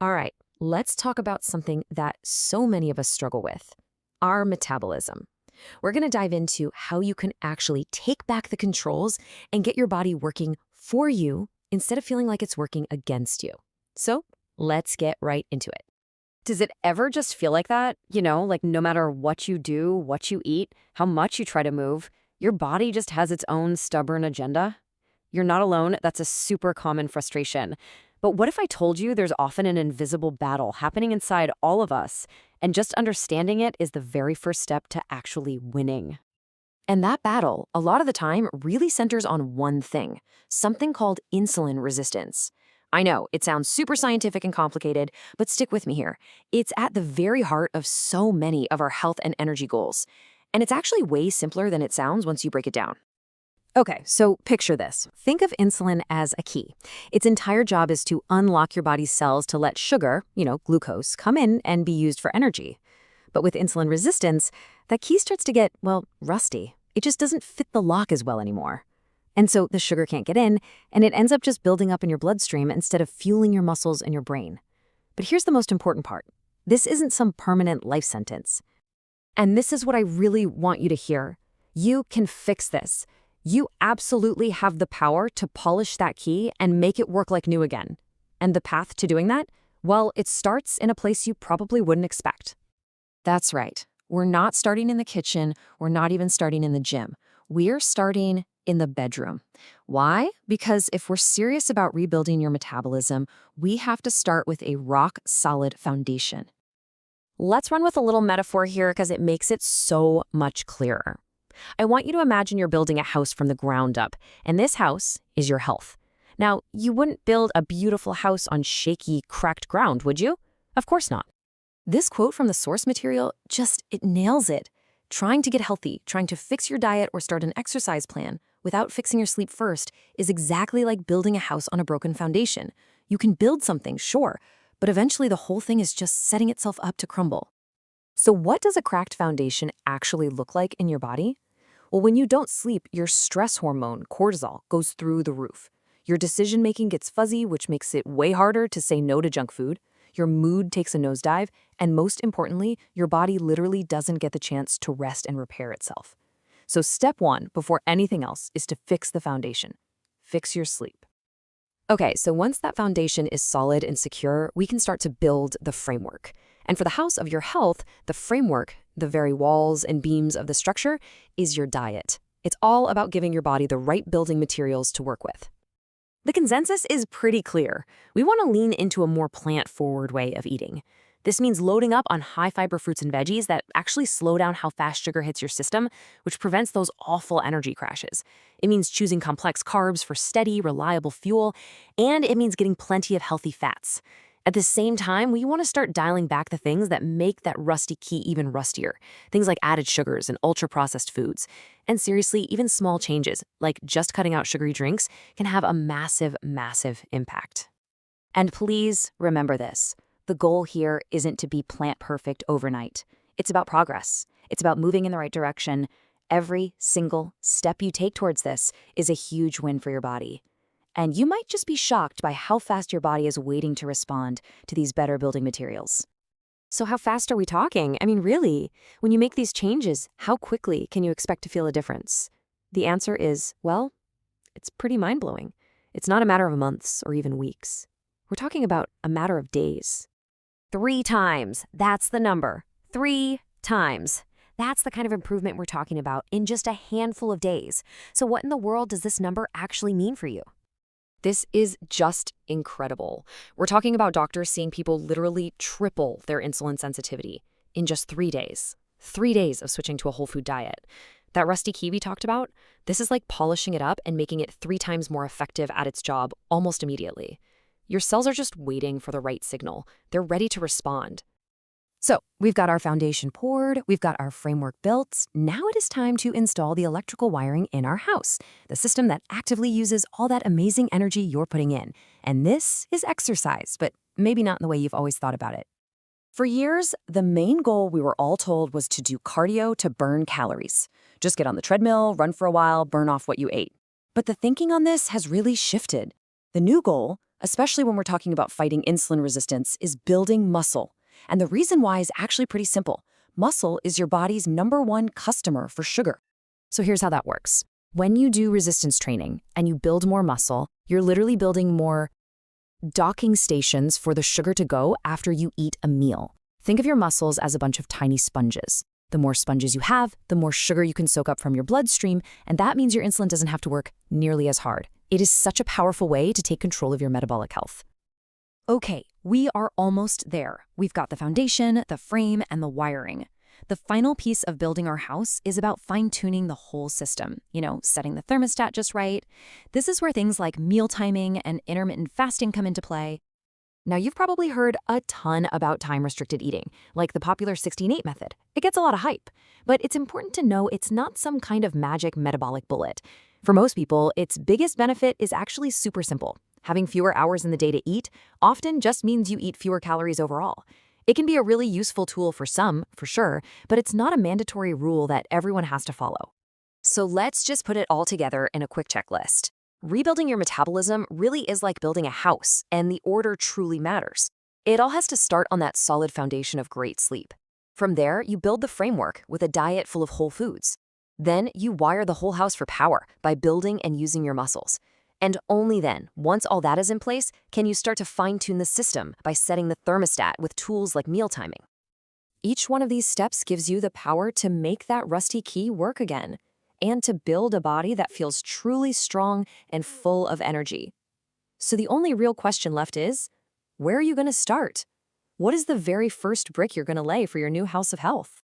All right, let's talk about something that so many of us struggle with, our metabolism. We're going to dive into how you can actually take back the controls and get your body working for you instead of feeling like it's working against you. So let's get right into it. Does it ever just feel like that? Like no matter what you do, what you eat, how much you try to move, your body just has its own stubborn agenda? You're not alone. That's a super common frustration. But what if I told you there's often an invisible battle happening inside all of us, and just understanding it is the very first step to actually winning? And that battle, a lot of the time, really centers on one thing, something called insulin resistance. I know, it sounds super scientific and complicated, but stick with me here. It's at the very heart of so many of our health and energy goals. And it's actually way simpler than it sounds once you break it down. Okay, so picture this. Think of insulin as a key. Its entire job is to unlock your body's cells to let sugar, glucose, come in and be used for energy. But with insulin resistance, that key starts to get, well, rusty. It just doesn't fit the lock as well anymore. And so the sugar can't get in, and it ends up just building up in your bloodstream instead of fueling your muscles and your brain. But here's the most important part. This isn't some permanent life sentence. And this is what I really want you to hear. You can fix this. You absolutely have the power to polish that key and make it work like new again. And the path to doing that? Well, it starts in a place you probably wouldn't expect. That's right. We're not starting in the kitchen. We're not even starting in the gym. We're starting in the bedroom. Why? Because if we're serious about rebuilding your metabolism, we have to start with a rock-solid foundation. Let's run with a little metaphor here because it makes it so much clearer. I want you to imagine you're building a house from the ground up, and this house is your health. Now, you wouldn't build a beautiful house on shaky, cracked ground, would you? Of course not. This quote from the source material it nails it. Trying to get healthy, trying to fix your diet or start an exercise plan without fixing your sleep first is exactly like building a house on a broken foundation. You can build something, sure, but eventually the whole thing is just setting itself up to crumble. So what does a cracked foundation actually look like in your body? Well, when you don't sleep, your stress hormone, cortisol, goes through the roof. Your decision-making gets fuzzy, which makes it way harder to say no to junk food. Your mood takes a nosedive, and most importantly, your body literally doesn't get the chance to rest and repair itself. So step one, before anything else, is to fix the foundation. Fix your sleep. Okay, so once that foundation is solid and secure, we can start to build the framework. And for the house of your health, the framework, the very walls and beams of the structure, is your diet. It's all about giving your body the right building materials to work with. The consensus is pretty clear. We want to lean into a more plant-forward way of eating. This means loading up on high-fiber fruits and veggies that actually slow down how fast sugar hits your system, which prevents those awful energy crashes. It means choosing complex carbs for steady, reliable fuel, and it means getting plenty of healthy fats. At the same time, we want to start dialing back the things that make that rusty key even rustier. Things like added sugars and ultra-processed foods. And seriously, even small changes, like just cutting out sugary drinks, can have a massive, massive impact. And please remember this. The goal here isn't to be plant perfect overnight. It's about progress. It's about moving in the right direction. Every single step you take towards this is a huge win for your body. And you might just be shocked by how fast your body is waiting to respond to these better building materials. So how fast are we talking? I mean, really, when you make these changes, how quickly can you expect to feel a difference? The answer is, well, it's pretty mind-blowing. It's not a matter of months or even weeks. We're talking about a matter of days. 3 times, that's the number. 3 times. That's the kind of improvement we're talking about in just a handful of days. So what in the world does this number actually mean for you? This is just incredible. We're talking about doctors seeing people literally triple their insulin sensitivity in just 3 days. 3 days of switching to a whole food diet. That rusty key we talked about, this is like polishing it up and making it 3 times more effective at its job almost immediately. Your cells are just waiting for the right signal. They're ready to respond. So we've got our foundation poured, we've got our framework built. Now it is time to install the electrical wiring in our house, the system that actively uses all that amazing energy you're putting in. And this is exercise, but maybe not in the way you've always thought about it. For years, the main goal we were all told was to do cardio to burn calories. Just get on the treadmill, run for a while, burn off what you ate. But the thinking on this has really shifted. The new goal, especially when we're talking about fighting insulin resistance, is building muscle. And the reason why is actually pretty simple. Muscle is your body's #1 customer for sugar. So here's how that works. When you do resistance training and you build more muscle, you're literally building more docking stations for the sugar to go after you eat a meal. Think of your muscles as a bunch of tiny sponges. The more sponges you have, the more sugar you can soak up from your bloodstream, and that means your insulin doesn't have to work nearly as hard. It is such a powerful way to take control of your metabolic health. Okay, we are almost there. We've got the foundation, the frame, and the wiring. The final piece of building our house is about fine-tuning the whole system, setting the thermostat just right. This is where things like meal timing and intermittent fasting come into play. Now, you've probably heard a ton about time-restricted eating, like the popular 16-8 method. It gets a lot of hype, but it's important to know it's not some kind of magic metabolic bullet. For most people, its biggest benefit is actually super simple. Having fewer hours in the day to eat often just means you eat fewer calories overall. It can be a really useful tool for some, for sure, but it's not a mandatory rule that everyone has to follow. So let's just put it all together in a quick checklist. Rebuilding your metabolism really is like building a house, and the order truly matters. It all has to start on that solid foundation of great sleep. From there, you build the framework with a diet full of whole foods. Then you wire the whole house for power by building and using your muscles. And only then, once all that is in place, can you start to fine-tune the system by setting the thermostat with tools like meal timing. Each one of these steps gives you the power to make that rusty key work again, and to build a body that feels truly strong and full of energy. So the only real question left is, where are you going to start? What is the very first brick you're going to lay for your new house of health?